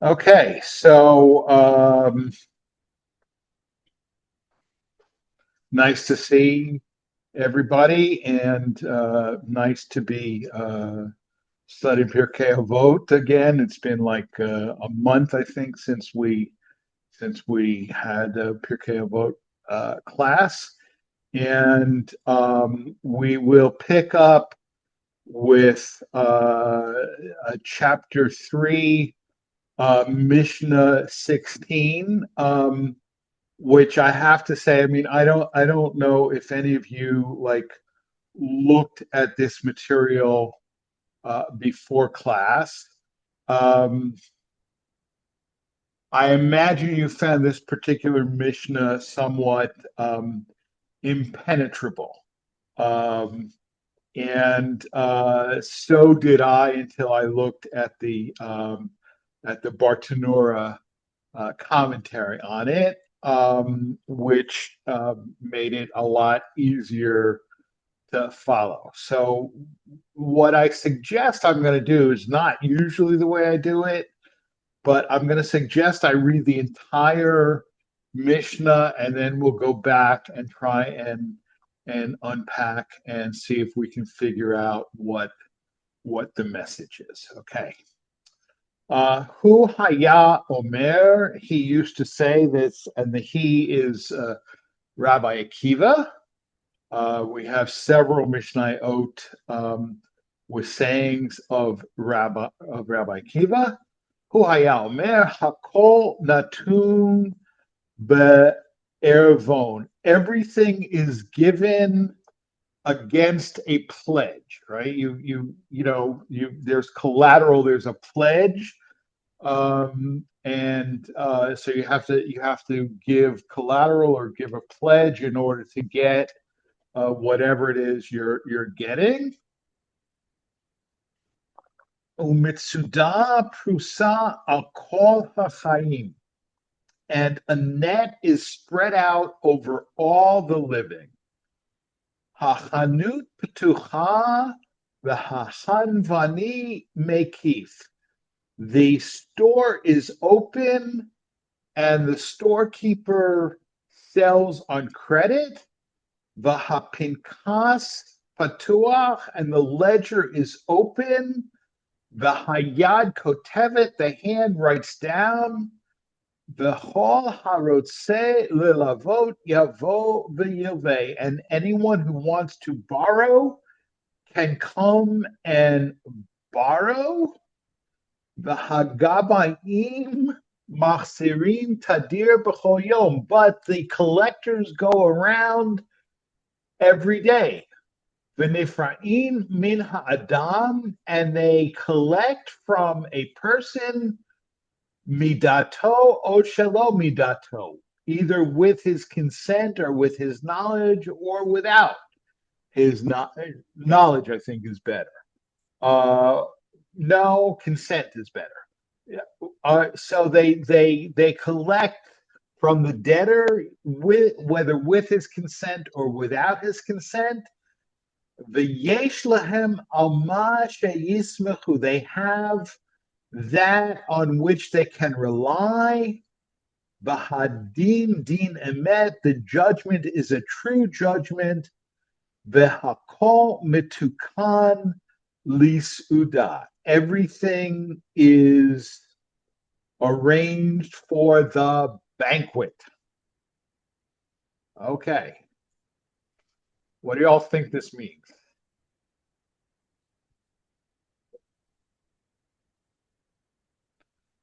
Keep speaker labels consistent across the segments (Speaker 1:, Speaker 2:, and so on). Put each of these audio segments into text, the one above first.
Speaker 1: Okay, so nice to see everybody, and nice to be studying Pirkei Avot again. It's been like a month, I think, since we had a Pirkei Avot class, and we will pick up with chapter 3, Mishnah 16. Which I have to say, I mean, I don't know if any of you like looked at this material before class. Um, I imagine you found this particular Mishnah somewhat impenetrable. Um, and so did I until I looked at the Bartanura commentary on it, which made it a lot easier to follow. So, what I suggest I'm going to do is not usually the way I do it, but I'm going to suggest I read the entire Mishnah, and then we'll go back and try and unpack and see if we can figure out what the message is. Okay. Hu Haya Omer, he used to say this, and the he is Rabbi Akiva. We have several Mishnayot with sayings of Rabbi Akiva. Hu Haya Omer, Hakol Natun Be'ervon. Everything is given against a pledge, right? There's collateral, there's a pledge, and so you have to give collateral or give a pledge in order to get whatever it is you're getting. Umitsuda prusa al kol hachayim, and a net is spread out over all the living. Hachanut petucha v'hahanvani mekif. The store is open and the storekeeper sells on credit. V'hapinkas patuach, and the ledger is open. V'hayad kotevet, the hand writes down. V'chol harotze lilavot yavo v'yilvei, and anyone who wants to borrow can come and borrow. V'hagabayim machzirim tadir b'chol yom, but the collectors go around every day. V'nifra'im min ha'adam, and they collect from a person midato o shelo midato, either with his consent or with his knowledge or without his knowledge. I think is better. Uh, no, consent is better. Yeah. So they collect from the debtor, whether with his consent or without his consent. The yesh lahem alma sheyismechu, they have that on which they can rely. V'hadin din emet, the judgment is a true judgment. V'hakol mitukan lisuda, everything is arranged for the banquet. Okay. What do y'all think this means?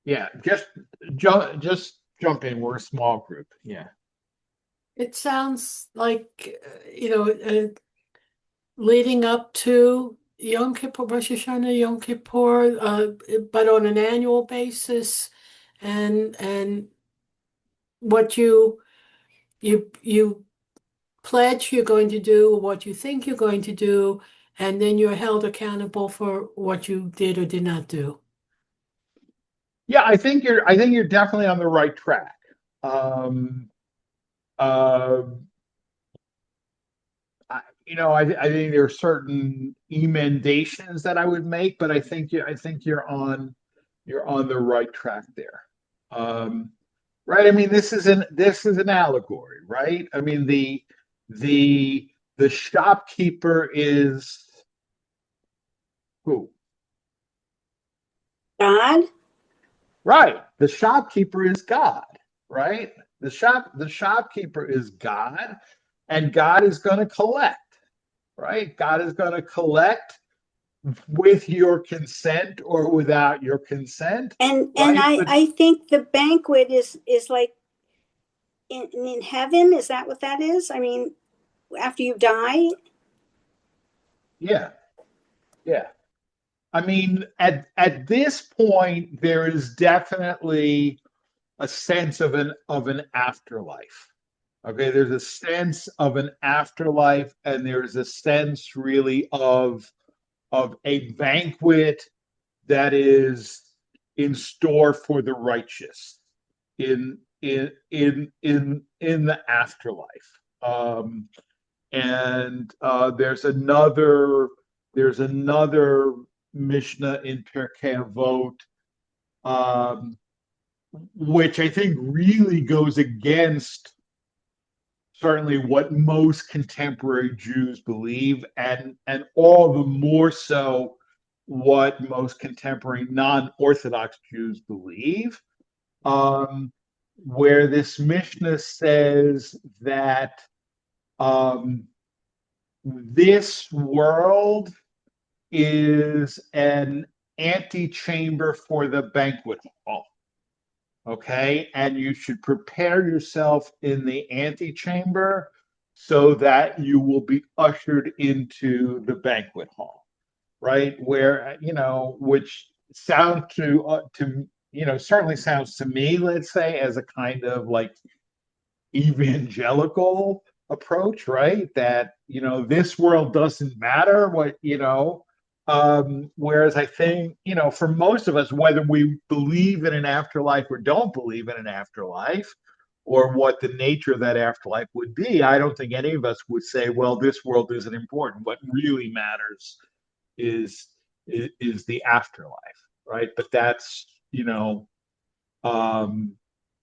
Speaker 1: Yeah, just jump in. We're a small group. Yeah.
Speaker 2: It sounds like, leading up to Yom Kippur, Rosh Hashanah, Yom Kippur, but on an annual basis, and what you pledge you're going to do, what you think you're going to do, and then you're held accountable for what you did or did not do.
Speaker 1: Yeah, I think you're definitely on the right track. Um, uh, I think there are certain emendations that I would make, but I think you're you're on the right track there. Um, right? I mean, this is an allegory, right? I mean, the the shopkeeper is who?
Speaker 3: God?
Speaker 1: Right. The shopkeeper is God, right? The shopkeeper is God, and God is going to collect, right? God is going to collect with your consent or without your consent,
Speaker 3: And
Speaker 1: right?
Speaker 3: I
Speaker 1: But
Speaker 3: I think the banquet is like in heaven. Is that what that is? I mean, after you die.
Speaker 1: yeah, yeah. I mean, at this point, there is definitely a sense of an afterlife. Okay, there's a sense of an afterlife, and there's a sense really of a banquet that is in store for the righteous in the afterlife. And there's another Mishnah in Pirkei Avot, um, which I think really goes against certainly what most contemporary Jews believe, and all the more so what most contemporary non-Orthodox Jews believe, um, where this Mishnah says that um, this world is an antechamber for the banquet hall. Okay, and you should prepare yourself in the antechamber so that you will be ushered into the banquet hall, right? Where which sound to certainly sounds to me, let's say, as a kind of like evangelical approach, right? That this world doesn't matter whereas I think for most of us, whether we believe in an afterlife or don't believe in an afterlife, or what the nature of that afterlife would be, I don't think any of us would say, well, this world isn't important. What really matters is is the afterlife, right? But um,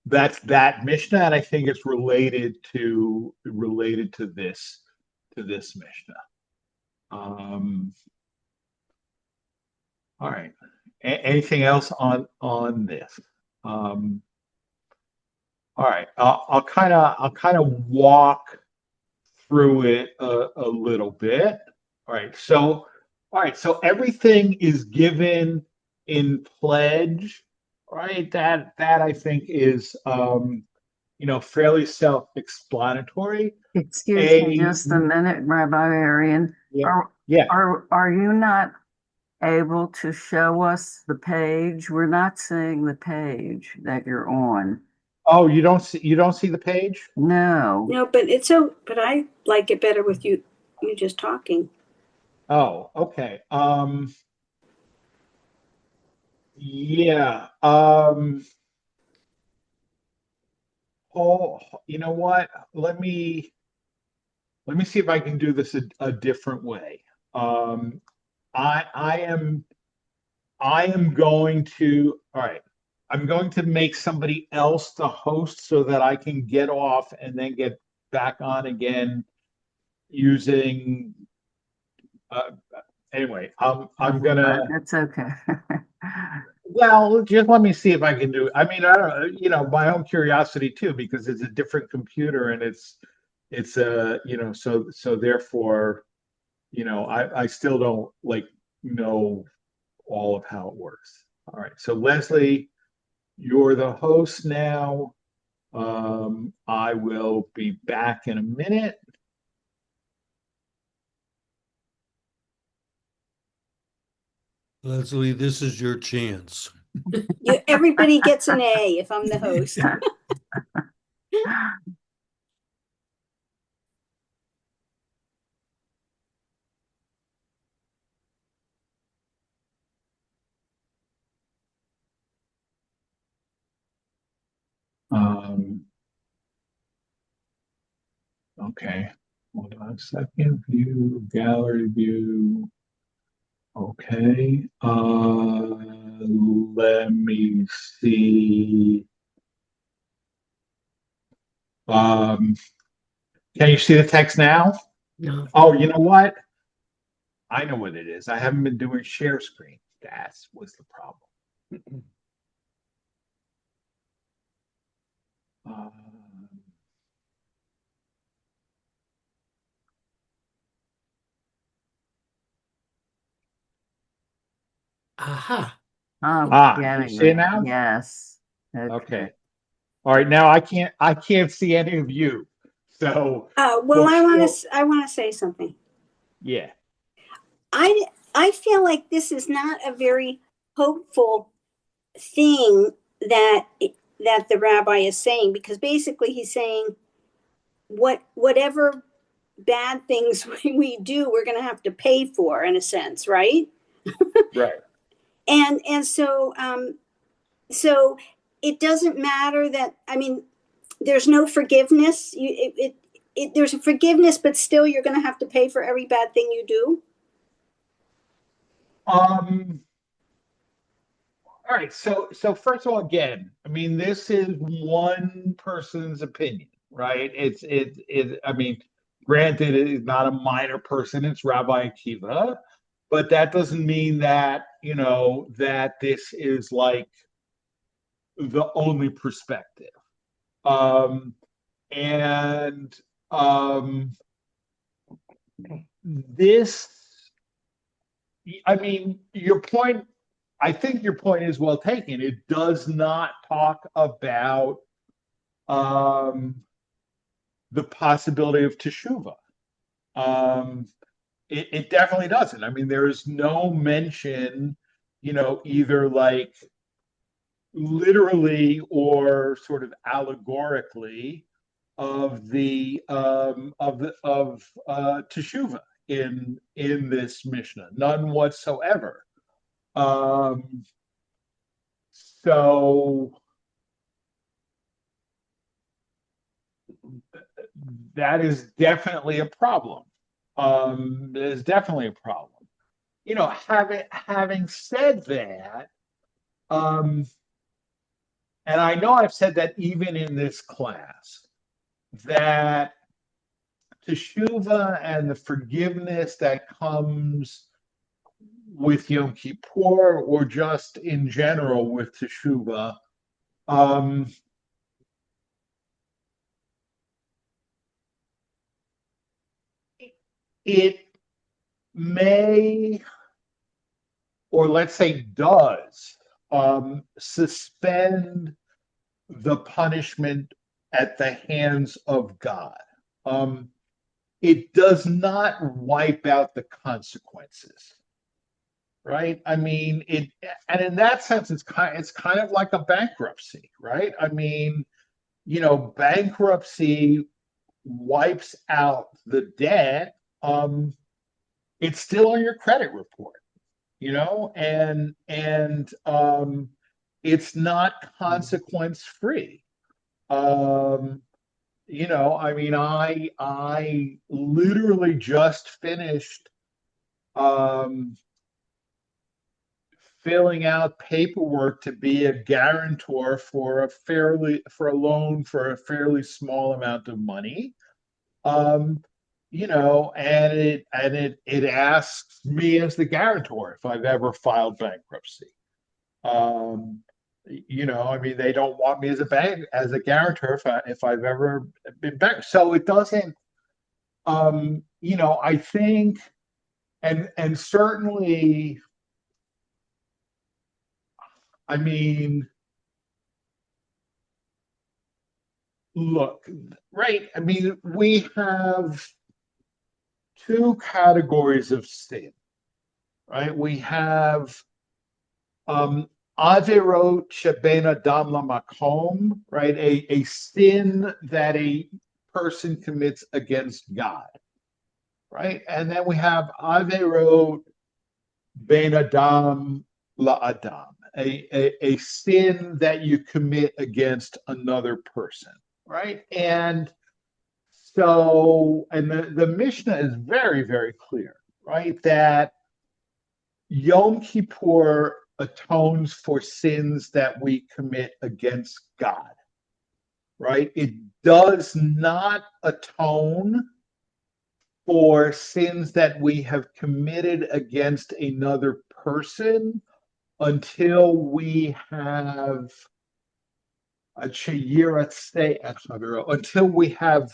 Speaker 1: that's that Mishnah, and I think it's related to this Mishnah. Um, all right. Anything else on this? Um, all right. I'll kind of walk through it a little bit. All right. So everything is given in pledge. Right. That I think is fairly self-explanatory.
Speaker 4: Excuse me
Speaker 1: A
Speaker 4: just a minute, Rabbi Arian.
Speaker 1: Yeah,
Speaker 4: Are
Speaker 1: yeah.
Speaker 4: are you not able to show us the page? We're not seeing the page that you're on.
Speaker 1: Oh, you don't see the page?
Speaker 4: No.
Speaker 3: No, but I like it better with you just talking.
Speaker 1: Oh, okay. Yeah. Oh, you know what? Let me see if I can do this a different way. Um, I am going to, all right. I'm going to make somebody else the host so that I can get off and then get back on again using. Uh, anyway, I'm gonna.
Speaker 4: That's okay.
Speaker 1: Well, just let me see if I can do it. I mean, I don't know, my own curiosity too, because it's a different computer and so therefore, I still don't like know all of how it works. All right. So Leslie, you're the host now. I will be back in a minute.
Speaker 5: Leslie, this is your chance.
Speaker 3: Everybody gets an A if I'm the host.
Speaker 1: Um, okay. Hold on a second. View, gallery view. Okay. let me see. Can you see the text now?
Speaker 2: No.
Speaker 1: Oh, you know what? I know what it is. I haven't been doing share screen. That was the problem.
Speaker 2: Aha.
Speaker 4: I'm
Speaker 1: You
Speaker 4: getting
Speaker 1: see it
Speaker 4: it.
Speaker 1: now?
Speaker 4: Yes.
Speaker 1: Okay.
Speaker 4: Okay.
Speaker 1: All right. Now I can't see any of you. So
Speaker 3: Well,
Speaker 1: before,
Speaker 3: I want to say something.
Speaker 1: yeah.
Speaker 3: I feel like this is not a very hopeful thing that the rabbi is saying, because basically he's saying whatever bad things we do, we're going to have to pay for, in a sense, right?
Speaker 1: Right.
Speaker 3: And so it doesn't matter that, I mean, there's no forgiveness. There's a forgiveness, but still you're going to have to pay for every bad thing you do.
Speaker 1: All right. So first of all, again, I mean, this is one person's opinion, right? I mean, granted, it is not a minor person, it's Rabbi Akiva, but that doesn't mean that, that this is like the only perspective. Um, and this, I mean, I think your point is well taken. It does not talk about um, the possibility of teshuva. Um, it definitely doesn't. I mean, there is no mention, either like literally or sort of allegorically of teshuva in this Mishnah, none whatsoever. So that is definitely a problem. It is definitely a problem. Having said that, and I know I've said that even in this class, that teshuva and the forgiveness that comes with Yom Kippur or just in general with teshuva, it may, or let's say does, suspend the punishment at the hands of God. It does not wipe out the consequences, right? I mean, and in that sense, it's kind of like a bankruptcy, right? I mean, bankruptcy wipes out the debt. It's still on your credit report, and it's not consequence free. I mean, I literally just finished um, filling out paperwork to be a guarantor for a loan for a fairly small amount of money. Um, and it asks me as the guarantor if I've ever filed bankruptcy. Um, I mean, they don't want me as a guarantor if I've ever been back. So it doesn't. I think, and certainly, I mean, look, right? I mean, we have two categories of sin, right? We have Averot sheben adam lamakom, right? A sin that a person commits against God, right? And then we have Averot ben adam la adam, a sin that you commit against another person, right? And the Mishnah is very, very clear, right? That Yom Kippur atones for sins that we commit against God, right? It does not atone for sins that we have committed against another person until we have until we have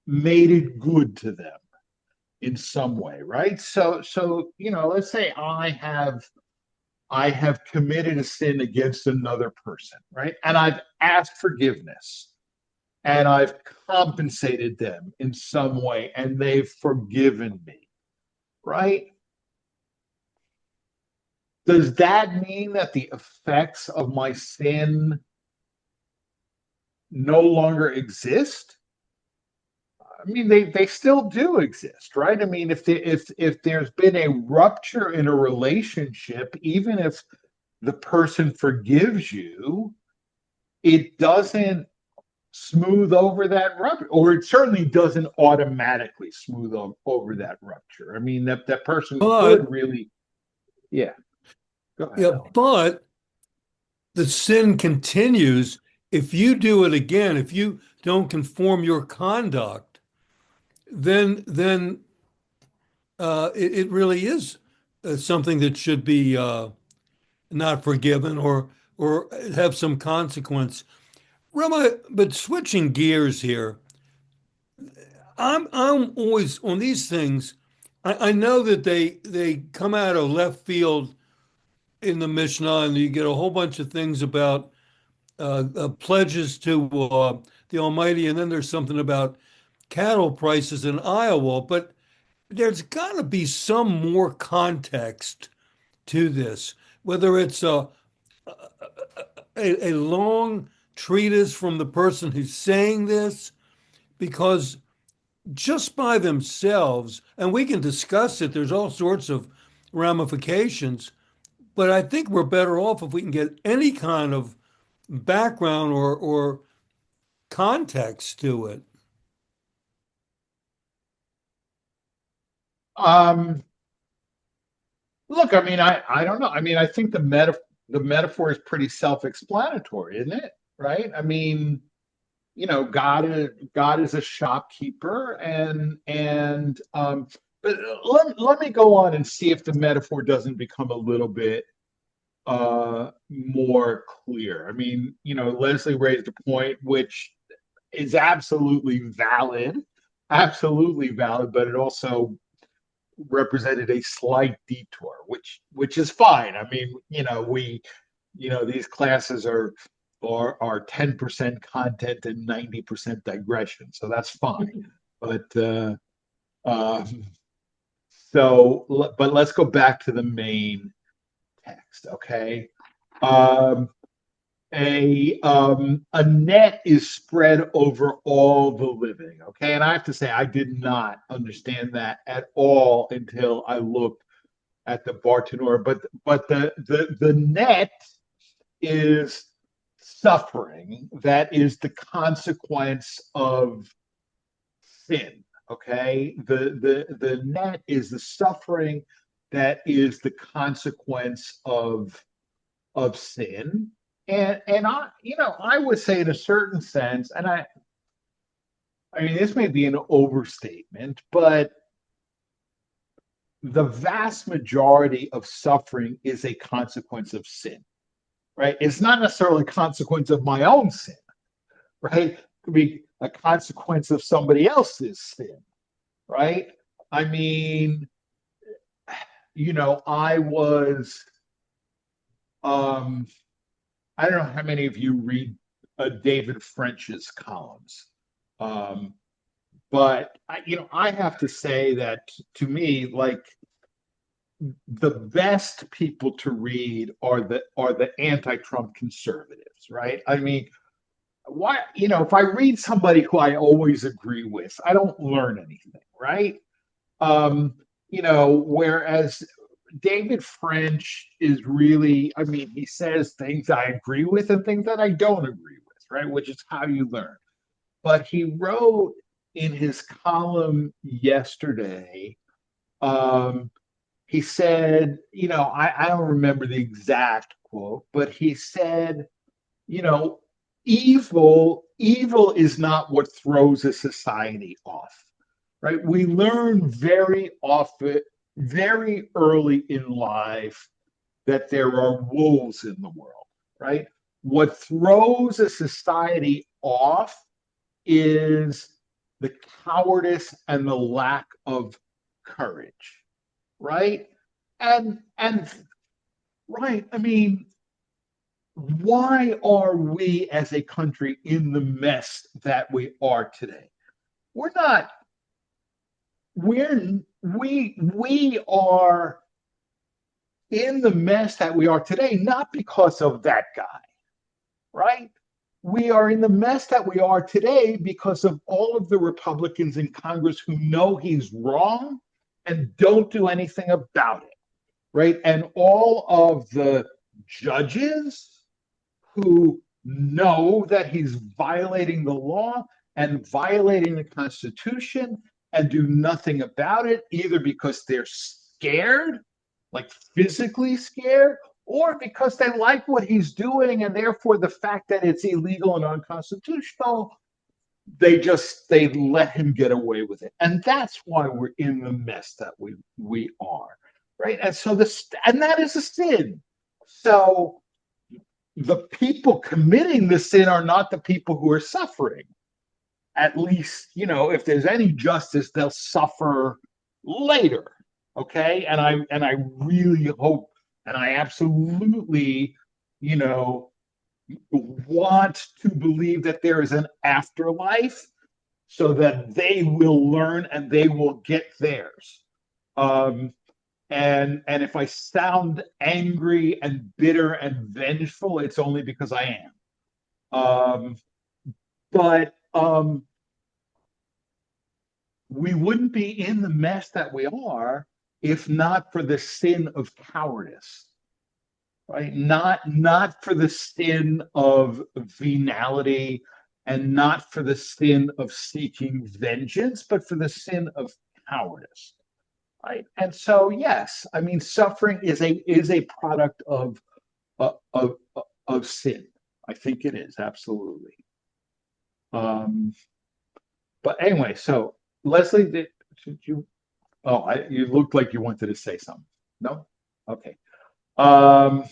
Speaker 1: made it good to them in some way, right? So let's say I have committed a sin against another person, right? And I've asked forgiveness and I've compensated them in some way and they've forgiven me, right? Does that mean that the effects of my sin no longer exist? I mean, they still do exist, right? I mean, if there's been a rupture in a relationship, even if the person forgives you, it doesn't smooth over that rupture, or it certainly doesn't automatically smooth over that rupture. I mean, that person
Speaker 5: But
Speaker 1: could really, yeah. Go ahead,
Speaker 5: yeah,
Speaker 1: Alan.
Speaker 5: but the sin continues if you do it again, if you don't conform your conduct, then it really is something that should be not forgiven or have some consequence. Rabbi, but switching gears here, I'm always on these things. I know that they come out of left field in the Mishnah, and you get a whole bunch of things about pledges to the Almighty, and then there's something about cattle prices in Iowa. But there's got to be some more context to this, whether it's a long treatise from the person who's saying this, because just by themselves, and we can discuss it, there's all sorts of ramifications, but I think we're better off if we can get any kind of background or context to it.
Speaker 1: Um, Look, I mean, I don't know. I mean, I think the metaphor is pretty self-explanatory, isn't it? Right? I mean, God is a shopkeeper, and but let me go on and see if the metaphor doesn't become a little bit more clear. I mean, Leslie raised a point which is absolutely valid, but it also represented a slight detour, which is fine. I mean, these classes are 10% content and 90% digression, so that's fine. But um, but let's go back to the main text, okay? Um, a net is spread over all the living, okay? And I have to say, I did not understand that at all until I looked at the Bartanura. But the net is suffering that is the consequence of sin. Okay, the net is the suffering that is the consequence of sin, and I would say in a certain sense, and I mean this may be an overstatement, but the vast majority of suffering is a consequence of sin, right? It's not necessarily a consequence of my own sin, right? It could be a consequence of somebody else's sin, right? I mean, I was, um, I don't know how many of you read David French's columns, um, but I have to say that to me, like the best people to read are the anti-Trump conservatives, right? I mean, why if I read somebody who I always agree with, I don't learn anything, right? Um, whereas David French is really, I mean, he says things I agree with and things that I don't agree with, right? Which is how you learn. But he wrote in his column yesterday, um, he said, I don't remember the exact quote, but he said, you know, evil is not what throws a society off, right? We learn very often, very early in life, that there are wolves in the world, right? What throws a society off is the cowardice and the lack of courage, right? And right, I mean, why are we as a country in the mess that we are today? We're not, we are in the mess that we are today, not because of that guy, right? We are in the mess that we are today because of all of the Republicans in Congress who know he's wrong and don't do anything about it, right? And all of the judges who know that he's violating the law and violating the Constitution and do nothing about it, either because they're scared, like physically scared, or because they like what he's doing, and therefore the fact that it's illegal and unconstitutional, they let him get away with it. And that's why we're in the mess that we are, right? And so and that is a sin. So the people committing the sin are not the people who are suffering. At least, if there's any justice, they'll suffer later. Okay. And I really hope, and I absolutely, want to believe that there is an afterlife so that they will learn and they will get theirs. And if I sound angry and bitter and vengeful, it's only because I am. But we wouldn't be in the mess that we are if not for the sin of cowardice, right? Not for the sin of venality and not for the sin of seeking vengeance, but for the sin of cowardice. Right. And so, yes, I mean, suffering is a product of of sin. I think it is absolutely. But anyway, so Leslie, did you? Oh, you looked like you wanted to say something. No. Okay. Um,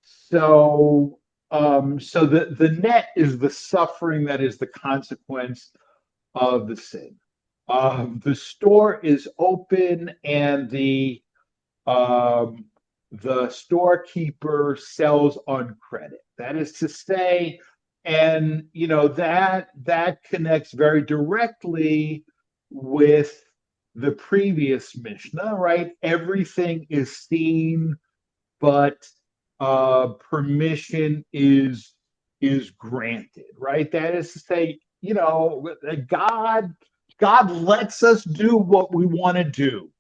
Speaker 1: so the net is the suffering that is the consequence of the sin. The store is open and the storekeeper sells on credit. That is to say, and that connects very directly with the previous Mishnah, right? Everything is seen, but permission is granted, right? That is to say, God lets us do what we want to do.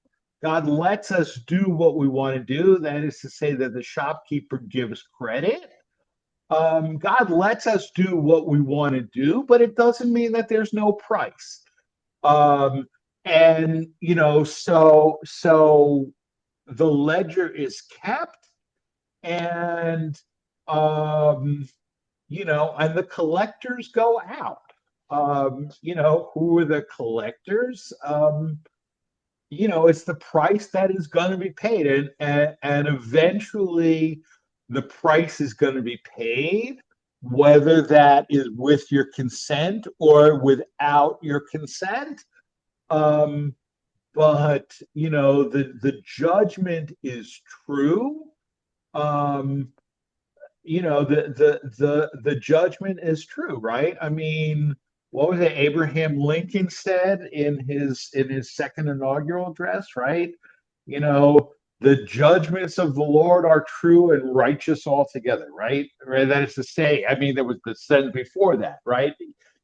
Speaker 1: God lets us do what we want to do. That is to say that the shopkeeper gives credit. God lets us do what we want to do, but it doesn't mean that there's no price. And so the ledger is kept, and and the collectors go out. Who are the collectors? It's the price that is going to be paid, and eventually the price is going to be paid, whether that is with your consent or without your consent. But the judgment is true. The judgment is true, right? I mean, what was it Abraham Lincoln said in his second inaugural address, right? The judgments of the Lord are true and righteous altogether, right? Right. That is to say, I mean, there was the sentence before that, right?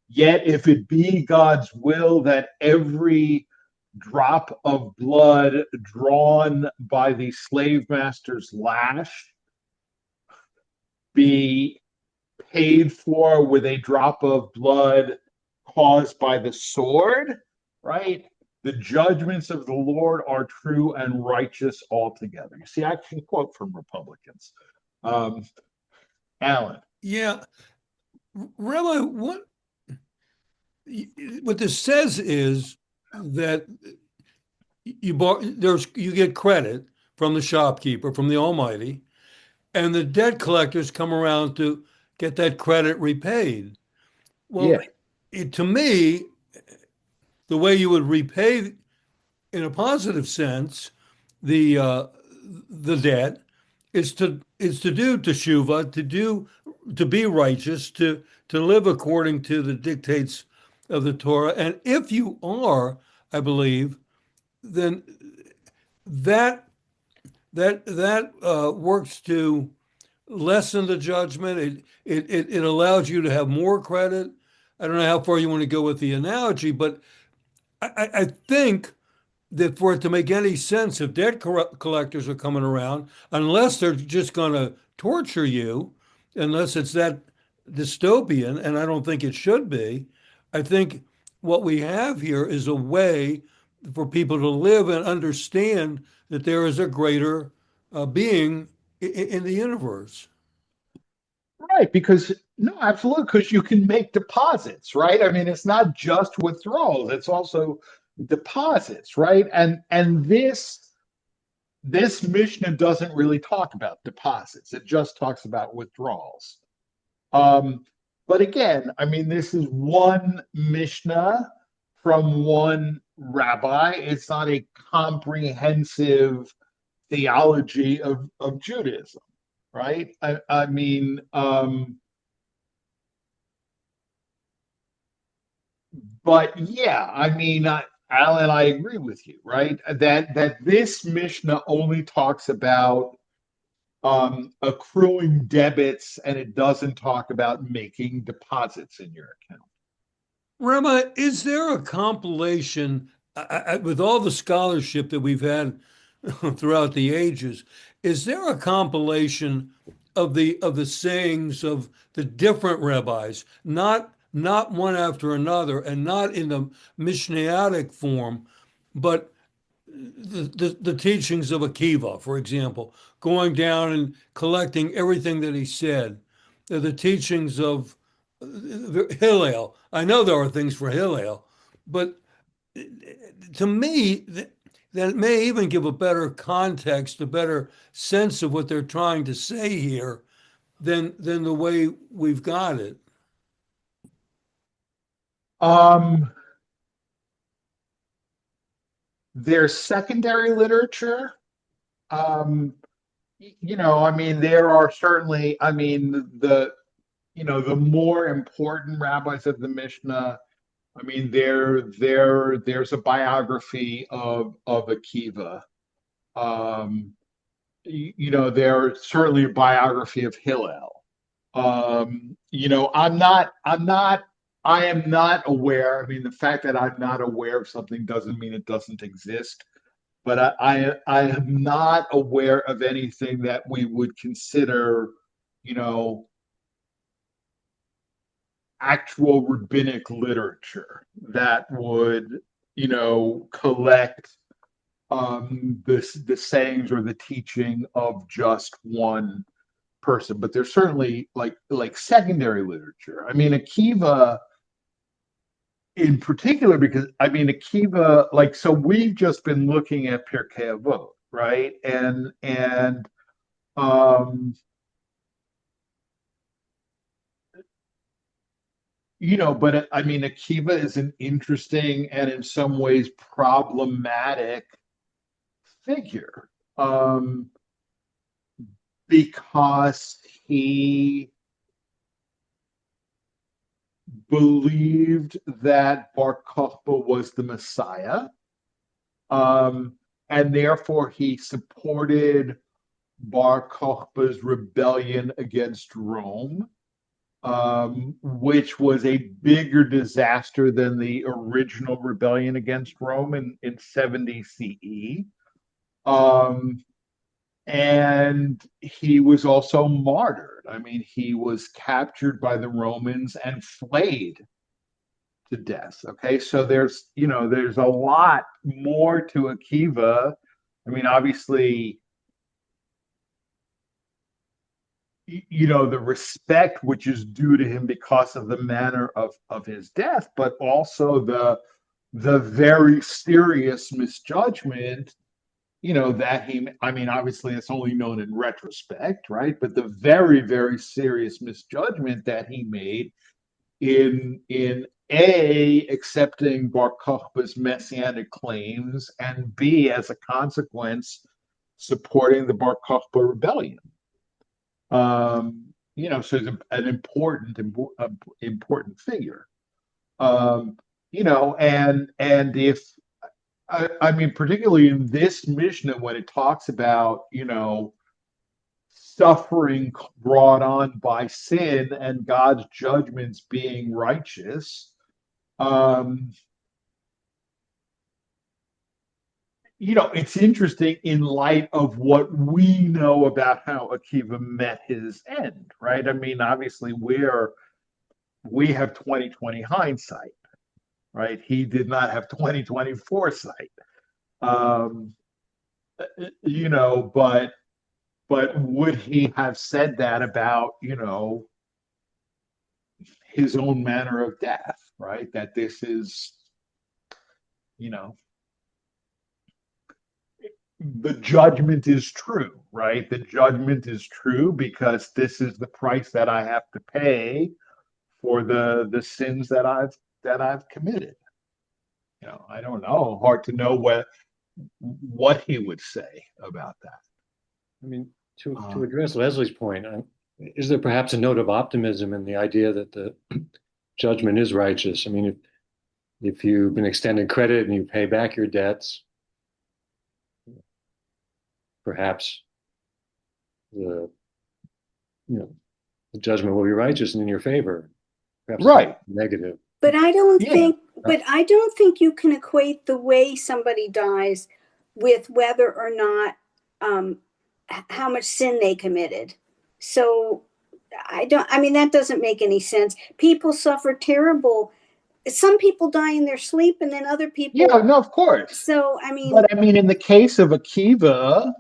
Speaker 1: Yet if it be God's will that every drop of blood drawn by the slave master's lash be paid for with a drop of blood caused by the sword, right? The judgments of the Lord are true and righteous altogether. You see, I can quote from Republicans. Um, Alan.
Speaker 5: Yeah, Rabbi, what this says is that you get credit from the shopkeeper, from the Almighty, and the debt collectors come around to get that credit repaid. Well,
Speaker 1: Yeah.
Speaker 5: to me, the way you would repay, in a positive sense, the debt is to do teshuva, to be righteous, to live according to the dictates of the Torah. And if you are, I believe, then that works to lessen the judgment. It allows you to have more credit. I don't know how far you want to go with the analogy, but I think that for it to make any sense, if debt collectors are coming around, unless they're just going to torture you, unless it's that dystopian, and I don't think it should be, I think what we have here is a way for people to live and understand that there is a greater being in the universe.
Speaker 1: Right, because no, absolutely, because you can make deposits, right? I mean, it's not just withdrawals, it's also deposits, right? And this Mishnah doesn't really talk about deposits. It just talks about withdrawals. Um, but again, I mean, this is one Mishnah from one rabbi. It's not a comprehensive theology of Judaism, right? I mean, but yeah, I mean, Alan, I agree with you, right? That this Mishnah only talks about accruing debits, and it doesn't talk about making deposits in your account.
Speaker 5: Rabbi, is there a compilation with all the scholarship that we've had throughout the ages? Is there a compilation of the sayings of the different rabbis, not one after another, and not in the Mishnaitic form, but the teachings of Akiva, for example, going down and collecting everything that he said, the teachings of Hillel. I know there are things for Hillel, but to me, that may even give a better context, a better sense of what they're trying to say here than the way we've got it.
Speaker 1: Um, there's secondary literature. Um, I mean, there are certainly, I mean, the more important rabbis of the Mishnah. I mean, there's a biography of Akiva. Um, there's certainly a biography of Hillel. I am not aware. I mean, the fact that I'm not aware of something doesn't mean it doesn't exist. But I am not aware of anything that we would consider, you know, actual rabbinic literature that would, collect the sayings or the teaching of just one person. But there's certainly like secondary literature. I mean, Akiva in particular, because I mean Akiva, like, so we've just been looking at Pirkei Avot, right? And but I mean Akiva is an interesting and in some ways problematic figure. Because he believed that Bar Kokhba was the Messiah, and therefore he supported Bar Kokhba's rebellion against Rome, which was a bigger disaster than the original rebellion against Rome in 70 CE. And he was also martyred. I mean, he was captured by the Romans and flayed to death. Okay, so there's there's a lot more to Akiva. I mean, obviously, the respect which is due to him because of the manner of his death, but also the very serious misjudgment, that I mean, obviously it's only known in retrospect, right? But the very, very serious misjudgment that he made in A, accepting Bar Kokhba's messianic claims, and B, as a consequence, supporting the Bar Kokhba rebellion. So he's an important figure. And if I mean, particularly in this Mishnah, when it talks about, suffering brought on by sin and God's judgments being righteous, it's interesting in light of what we know about how Akiva met his end, right? I mean, obviously, we have 2020 hindsight, right? He did not have 2020 foresight. But would he have said that about, his own manner of death, right? That this is, the judgment is true, right? The judgment is true because this is the price that I have to pay for the sins that I've committed. I don't know. Hard to know what he would say about that.
Speaker 6: I mean, to address Leslie's point, is there perhaps a note of optimism in the idea that the judgment is righteous? I mean, if you've been extended credit and you pay back your debts, perhaps the judgment will be righteous and in your favor. Perhaps
Speaker 1: right.
Speaker 6: Negative.
Speaker 3: But I don't think you can equate the way somebody dies with whether or not how much sin they committed. So that doesn't make any sense. People suffer terrible. Some people die in their sleep and then other people.
Speaker 1: Yeah, no, of course.
Speaker 3: So,
Speaker 1: But I mean, in the case of Akiva,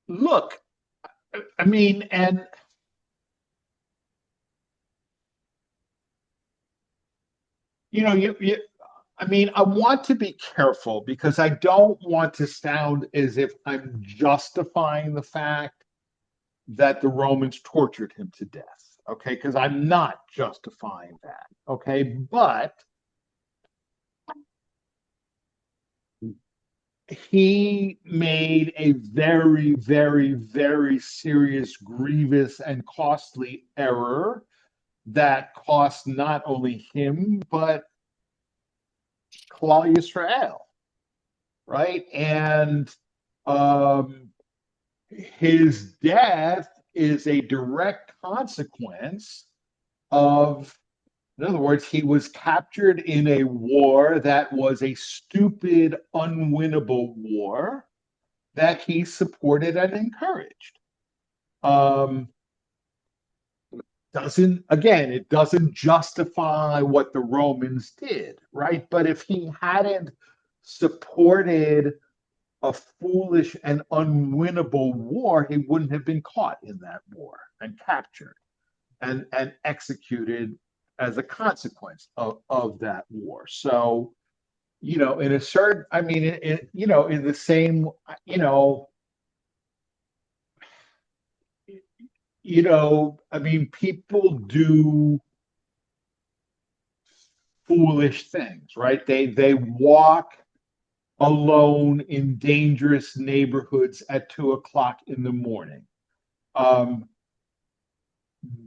Speaker 1: look, I mean, and I mean, I want to be careful because I don't want to sound as if I'm justifying the fact that the Romans tortured him to death, okay? Because I'm not justifying that, okay? But he made a very, very, very serious, grievous, and costly error that cost not only him, but Klal Yisrael, right? And his death is a direct consequence of, in other words, he was captured in a war that was a stupid, unwinnable war that he supported and encouraged. It doesn't justify what the Romans did, right? But if he hadn't supported a foolish and unwinnable war, he wouldn't have been caught in that war and captured and executed as a consequence of that war. So, in a certain, I mean, in the same, I mean, people do foolish things, right? They walk alone in dangerous neighborhoods at 2:00 in the morning.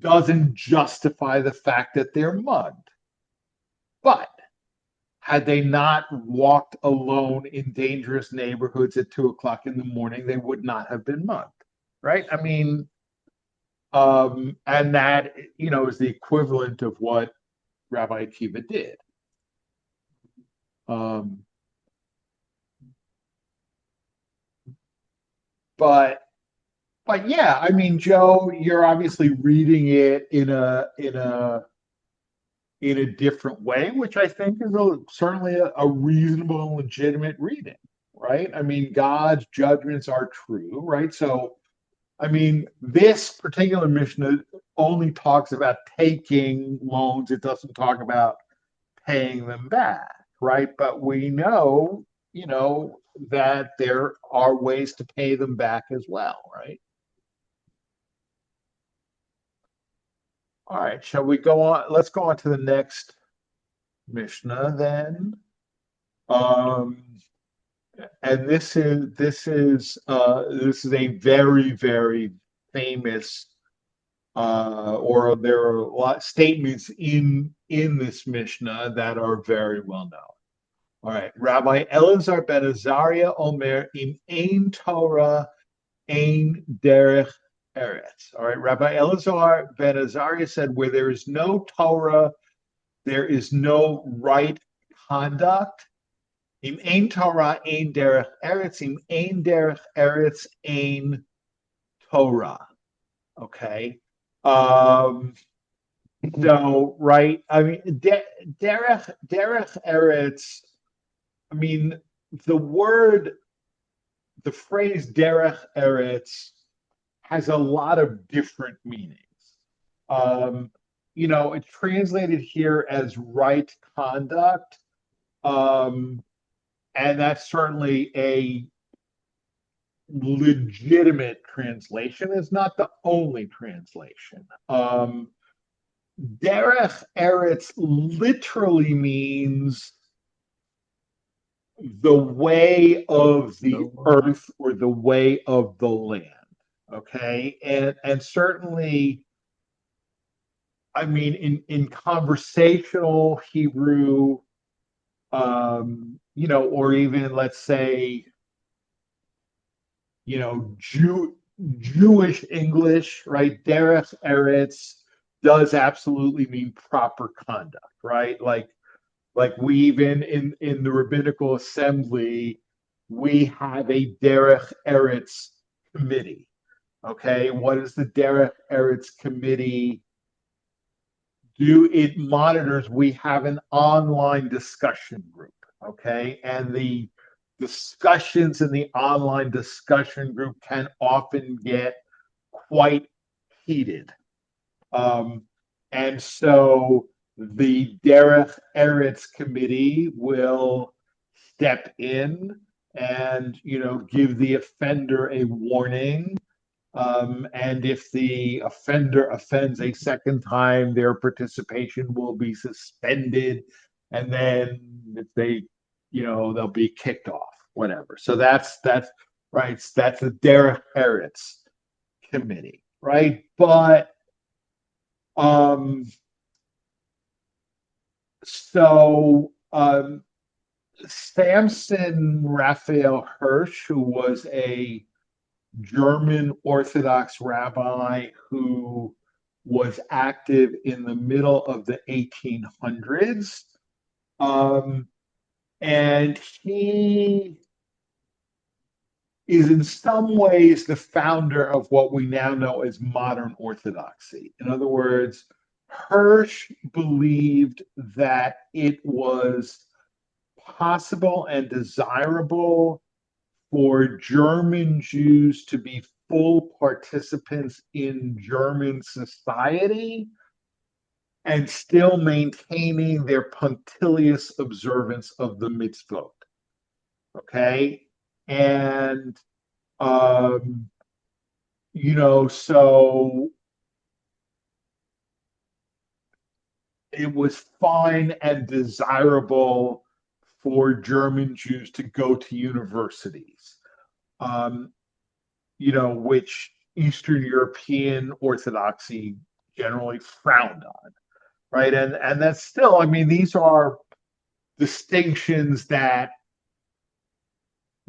Speaker 1: Doesn't justify the fact that they're mugged. But had they not walked alone in dangerous neighborhoods at 2:00 in the morning, they would not have been mugged, right? I mean, and that, is the equivalent of what Rabbi Akiva did. But But yeah, I mean, Joe, you're obviously reading it in a different way, which I think is certainly a reasonable and legitimate reading, right? I mean, God's judgments are true, right? So, I mean, this particular Mishnah only talks about taking loans. It doesn't talk about paying them back, right? But we know, that there are ways to pay them back as well, right? All right, shall we go on? Let's go on to the next Mishnah then. Um, and this is a very, very famous, or there are a lot statements in this Mishnah that are very well known. All right, Rabbi Elazar ben Azariah Omer im ein Torah ein derech eretz. All right, Rabbi Elazar ben Azariah said, where there is no Torah, there is no right conduct. Im ein Torah ein derech eretz, im ein derech eretz ein Torah. Okay. So, right, I mean, derech eretz, I mean, the phrase derech eretz has a lot of different meanings. It's translated here as right conduct. And that's certainly a legitimate translation. It's not the only translation. Derech eretz literally means the way of the earth or the way of the land. Okay, and certainly, I mean, in conversational Hebrew, or even let's say, Jewish English, right? Derech eretz does absolutely mean proper conduct, right? Like we even in the rabbinical assembly, we have a derech eretz committee. Okay, what does the derech eretz committee do? It monitors. We have an online discussion group. Okay, and the discussions in the online discussion group can often get quite heated. And so the Derech Eretz committee will step in and, give the offender a warning. And if the offender offends a second time, their participation will be suspended. And then if they, they'll be kicked off, whatever. So that's right. That's the Derech Eretz committee, right? But Samson Raphael Hirsch, who was a German Orthodox rabbi who was active in the middle of the 1800s, and he is in some ways the founder of what we now know as modern Orthodoxy. In other words, Hirsch believed that it was possible and desirable for German Jews to be full participants in German society and still maintaining their punctilious observance of the mitzvot. Okay? And, so it was fine and desirable for German Jews to go to universities, which Eastern European Orthodoxy generally frowned on, right? And that's still, I mean, these are distinctions that,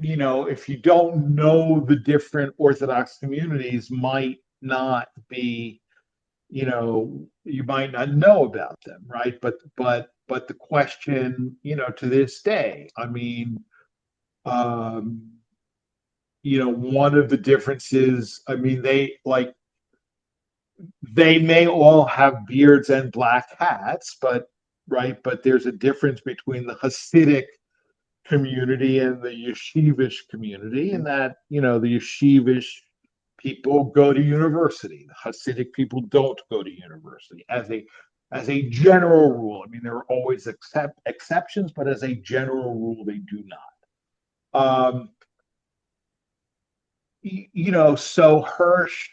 Speaker 1: if you don't know the different Orthodox communities, might not be, you might not know about them, right? But the question, to this day, I mean, one of the differences, I mean, they may all have beards and black hats, but right, but there's a difference between the Hasidic community and the yeshivish community, and that the yeshivish people go to university. The Hasidic people don't go to university as a general rule. I mean, there are always exceptions, but as a general rule, they do not. So Hirsch,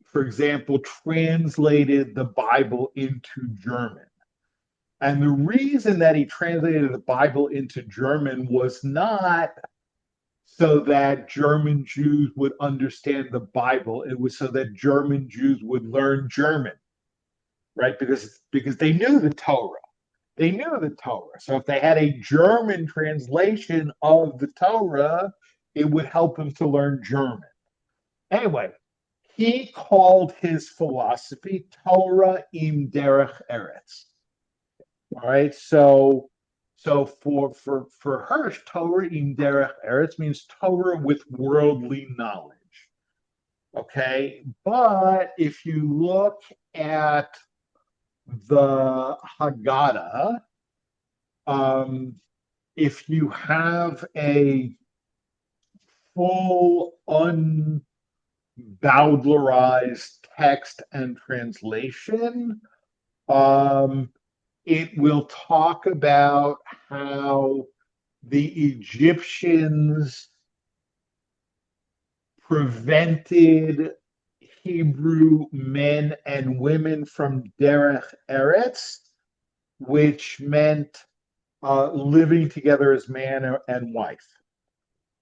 Speaker 1: for example, translated the Bible into German. And the reason that he translated the Bible into German was not so that German Jews would understand the Bible. It was so that German Jews would learn German, right? Because they knew the Torah. They knew the Torah. So if they had a German translation of the Torah, it would help them to learn German. Anyway, he called his philosophy Torah im derech eretz. All right, so for Hirsch, Torah im derech eretz means Torah with worldly knowledge. Okay, but if you look at the Haggadah, if you have a full unbowdlerized text and translation, it will talk about how the Egyptians prevented Hebrew men and women from derech eretz, which meant living together as man and wife.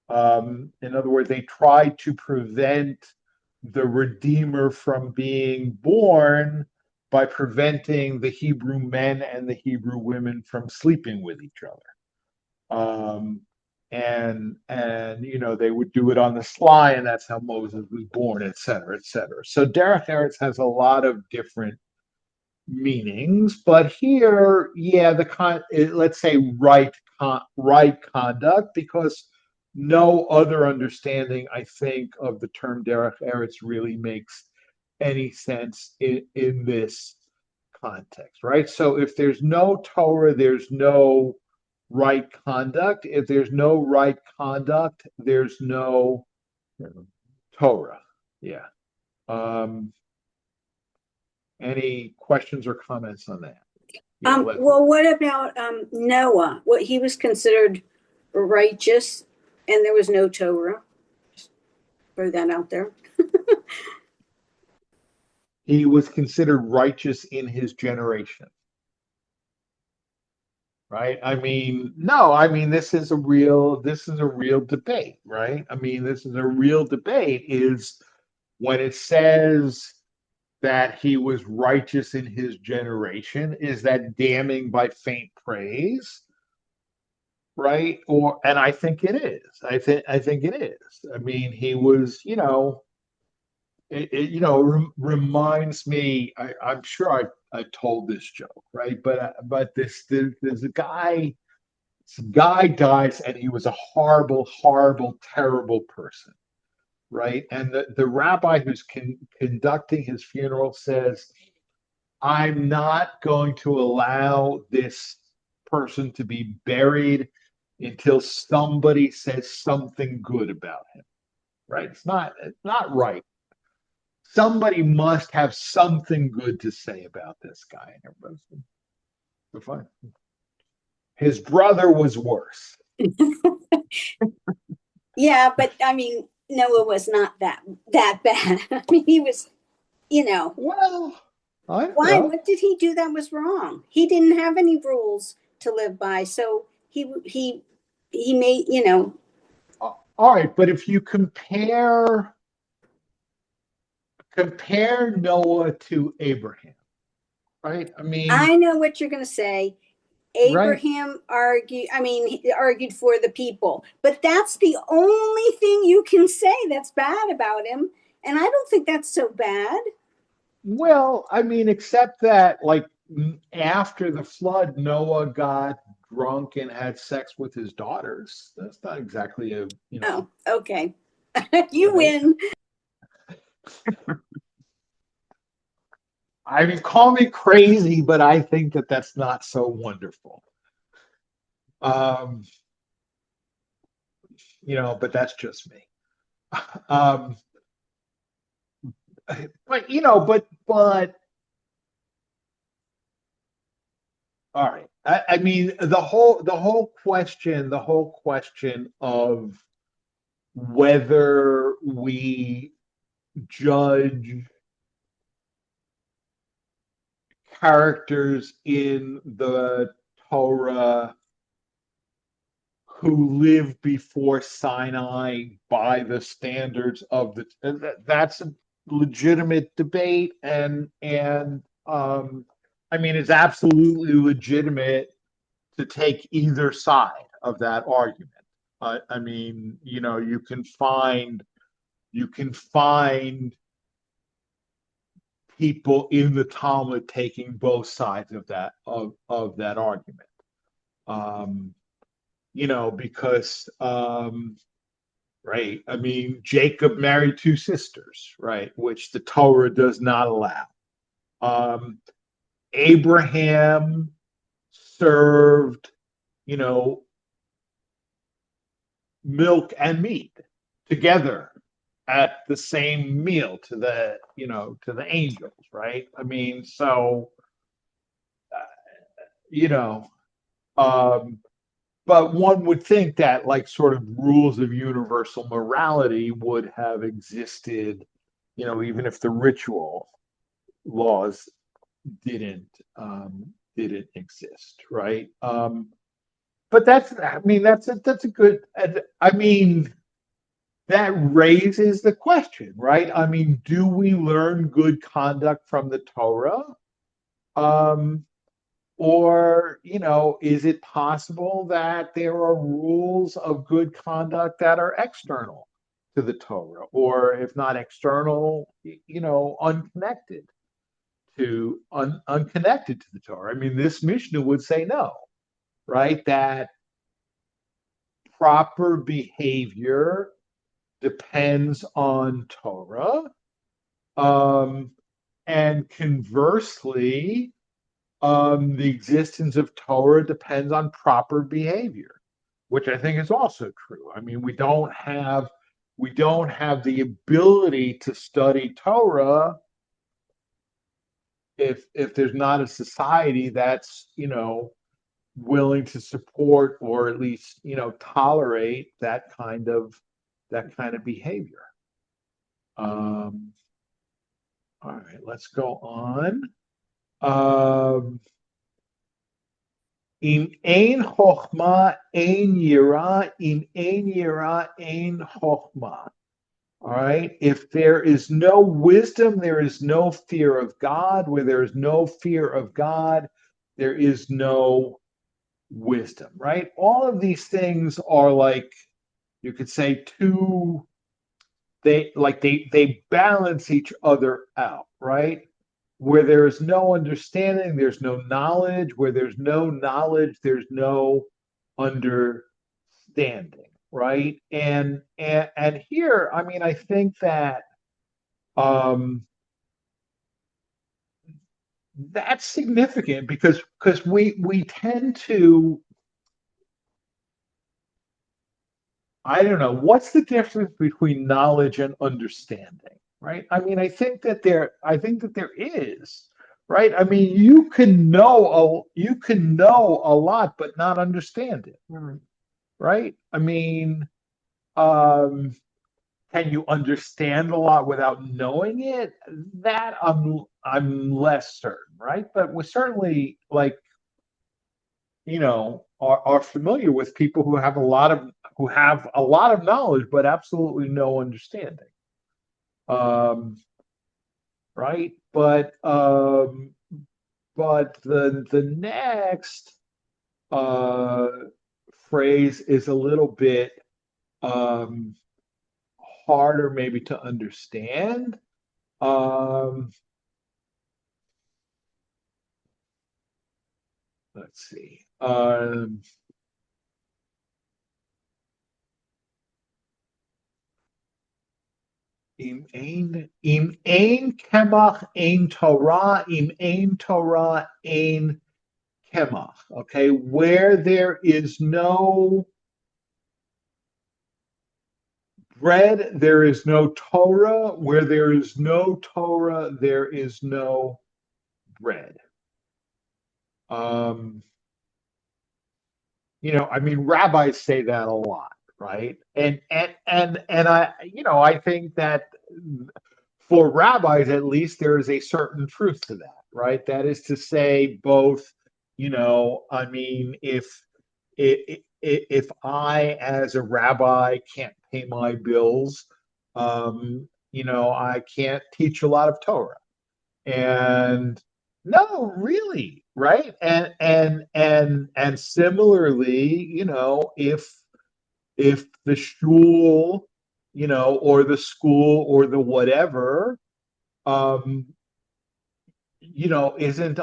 Speaker 1: In other words, they tried to prevent the Redeemer from being born by preventing the Hebrew men and the Hebrew women from sleeping with each other. And they would do it on the sly, and that's how Moses was born, et cetera, et cetera. So derech eretz has a lot of different meanings, but here, let's say right conduct, because no other understanding, I think, of the term derech eretz really makes any sense in this context, right? So if there's no Torah, there's no right conduct. If there's no right conduct, there's no Torah. Yeah. Any questions or comments on that?
Speaker 3: Well, what about Noah? What he was considered righteous, and there was no Torah. Just throw that out there.
Speaker 1: He was considered righteous in his generation, right? I mean, no, I mean this is a real debate, right? I mean, this is a real debate. Is when it says that he was righteous in his generation, is that damning by faint praise, right? And I think it is. I think it is. I mean, he was, it reminds me. I'm sure I told this joke, right? But there's a guy. This guy dies, and he was a horrible, horrible, terrible person, right? And the rabbi who's conducting his funeral says, I'm not going to allow this person to be buried until somebody says something good about him, right? It's not right. Somebody must have something good to say about this guy. And everybody's like, fine. His brother was worse.
Speaker 3: Yeah, but I mean, Noah was not that bad. I mean, he was,
Speaker 1: Well, I don't
Speaker 3: why?
Speaker 1: know.
Speaker 3: What did he do that was wrong? He didn't have any rules to live by, so he made,
Speaker 1: All right, but if you compare Noah to Abraham, right? I mean,
Speaker 3: I know what you're going to say.
Speaker 1: right?
Speaker 3: Abraham he argued for the people, but that's the only thing you can say that's bad about him. And I don't think that's so bad.
Speaker 1: Well, I mean, except that like after the flood, Noah got drunk and had sex with his daughters. That's not exactly
Speaker 3: Oh, okay. You
Speaker 1: Right.
Speaker 3: win.
Speaker 1: I mean, call me crazy, but I think that that's not so wonderful. Um, but that's just me. Um, but all right. I mean, the whole question of whether we judge characters in the Torah who lived before Sinai by the standards of that's a legitimate debate, and I mean it's absolutely legitimate to take either side of that argument. I mean, you can find people in the Talmud taking both sides of that argument. Um, because right, I mean, Jacob married two sisters, right, which the Torah does not allow. Um, Abraham served, you know, milk and meat together at the same meal to the angels, right? I mean, so you know, um, but one would think that like sort of rules of universal morality would have existed, even if the ritual laws didn't didn't exist, right? But that's a good. I mean, that raises the question, right? I mean, do we learn good conduct from the Torah? Um, or, is it possible that there are rules of good conduct that are external to the Torah, or if not external, unconnected unconnected to the Torah? I mean, this Mishnah would say no, right? That proper behavior depends on Torah. Um, and conversely, the existence of Torah depends on proper behavior, which I think is also true. I mean, we don't have the ability to study Torah if there's not a society that's willing to support or at least tolerate that kind of behavior. Um, all right, let's go on. In ein chokhmah, ein yira. In ein yira, ein chokhmah. All right. If there is no wisdom, there is no fear of God. Where there is no fear of God, there is no wisdom. Right. All of these things are like you could say two. They balance each other out. Right. Where there is no understanding, there's no knowledge. Where there's no knowledge, there's no understanding, right? And here, I mean, I think that um, that's significant because we tend to, I don't know, what's the difference between knowledge and understanding, right? I mean, I think that there is, right? I mean, you can know a lot but not understand it, right? I mean, um, can you understand a lot without knowing it? That I'm less certain, right? But we certainly are familiar with people who have a lot of knowledge but absolutely no understanding. Um, right? But the next uh phrase is a little bit um harder maybe to understand. Um, let's see. im ein kemach ein Torah, im ein Torah ein kemach. Okay, where there is no bread, there is no Torah. Where there is no Torah, there is no bread. I mean, rabbis say that a lot, right? And I think that for rabbis, at least, there is a certain truth to that, right? That is to say, both, I mean, if I, as a rabbi, can't pay my bills, I can't teach a lot of Torah. And no, really, right? And similarly, if the shul, or the school or the whatever, um, isn't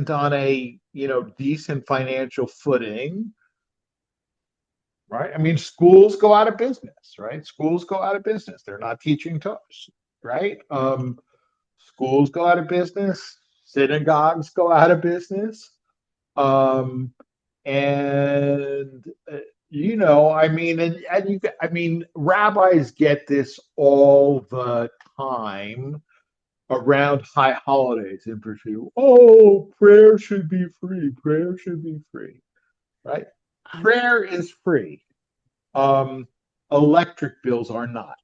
Speaker 1: on a decent financial footing, right? I mean, schools go out of business, right? Schools go out of business. They're not teaching Torah, right? Schools go out of business, synagogues go out of business. Um, and I mean, I mean, rabbis get this all the time around high holidays in particular. Oh, prayer should be free. Prayer should be free, right? Prayer is free. Electric bills are not,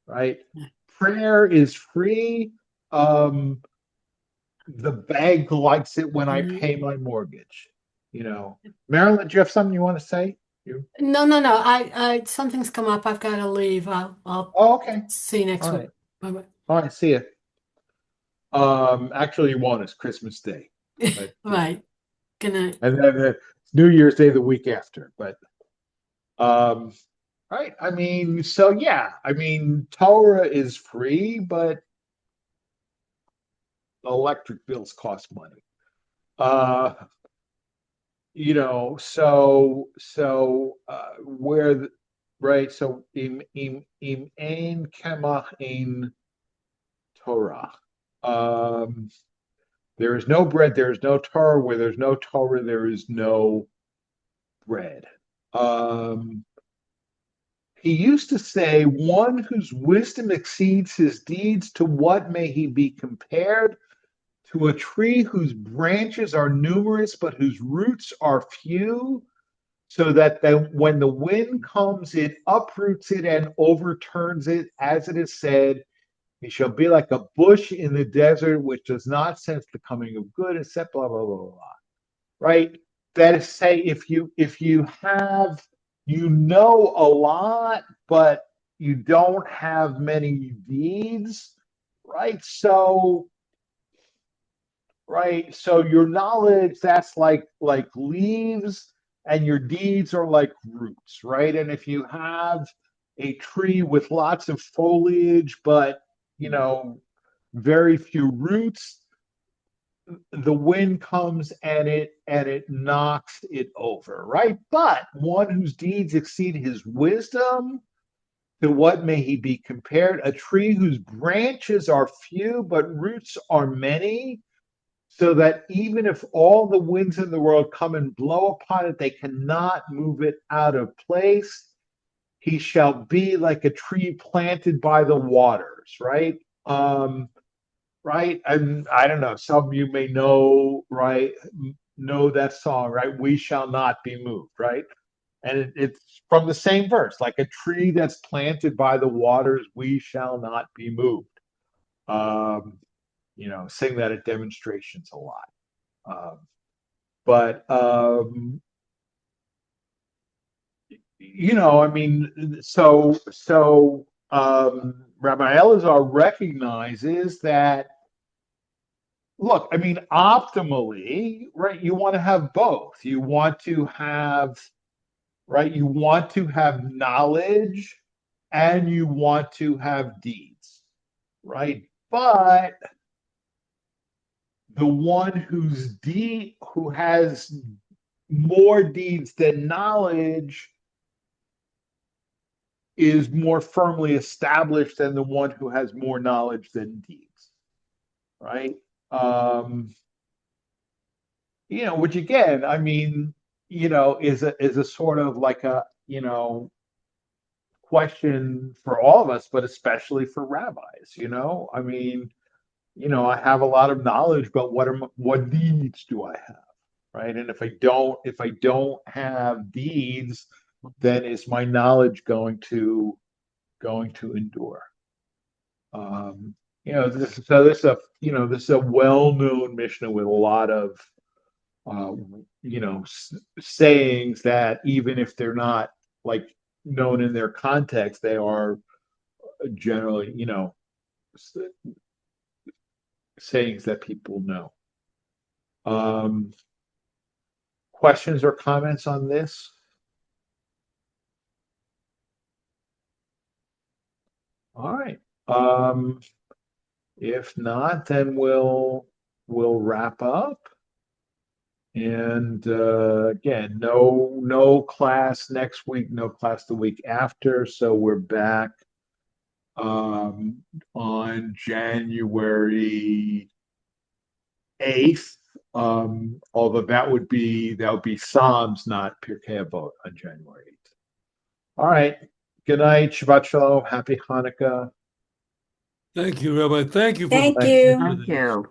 Speaker 1: right? Prayer is free. The bank likes it when I pay my mortgage. Marilyn, do you have something you want to say?
Speaker 2: No. I something's come up. I've got to leave. I'll
Speaker 1: Oh, okay.
Speaker 2: see you next
Speaker 1: All
Speaker 2: week.
Speaker 1: right.
Speaker 2: Bye-bye.
Speaker 1: All right. See you. Actually, you won. It's Christmas Day, but
Speaker 2: Right. Good night.
Speaker 1: and then it's New Year's Day the week after. But right. I mean, so yeah. I mean, Torah is free, but electric bills cost money. Uh, where right, so im ein kemach ein Torah. There is no bread, there is no Torah. Where there's no Torah, there is no bread. He used to say, one whose wisdom exceeds his deeds, to what may he be compared? To a tree whose branches are numerous, but whose roots are few, so that when the wind comes, it uproots it and overturns it. As it is said, he shall be like a bush in the desert, which does not sense the coming of good, except blah, blah, blah, blah. Right? That is, say, if you have, a lot, but you don't have many deeds, right? So your knowledge, that's like leaves, and your deeds are like roots, right? And if you have a tree with lots of foliage, but very few roots, the wind comes and it knocks it over, right? But one whose deeds exceed his wisdom, to what may he be compared? A tree whose branches are few, but roots are many, so that even if all the winds in the world come and blow upon it, they cannot move it out of place. He shall be like a tree planted by the waters, right? Right? And I don't know, some of you may know, right? Know that song, right? We shall not be moved, right? And it's from the same verse, like a tree that's planted by the waters, we shall not be moved. Sing that at demonstrations a lot. But I mean, Rabbi Elazar recognizes that, look, I mean, optimally, right, you want to have both. You want to have, right, you want to have knowledge and you want to have deeds, right? But the one who has more deeds than knowledge is more firmly established than the one who has more knowledge than deeds, right? Which again, I mean, is a sort of like a, question for all of us, but especially for rabbis, I mean, I have a lot of knowledge, but what deeds do I have? Right. And if I don't have deeds, then is my knowledge going to endure? This is a well-known Mishnah with a lot of sayings that even if they're not like known in their context, they are generally, sayings that people know. Questions or comments on this? All right. If not, then we'll wrap up. And again, no class next week, no class the week after. So we're back on January 8th. Although that would be Psalms, not Pirkei Avot on January 8th. All right. Good night. Shabbat Shalom. Happy Hanukkah.
Speaker 5: Thank you, Rabbi. Thank you for
Speaker 3: Thank
Speaker 5: the
Speaker 3: you.
Speaker 4: Thank you.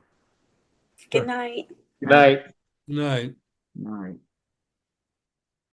Speaker 3: Good night.
Speaker 1: Good night.
Speaker 5: Good night.
Speaker 4: Right.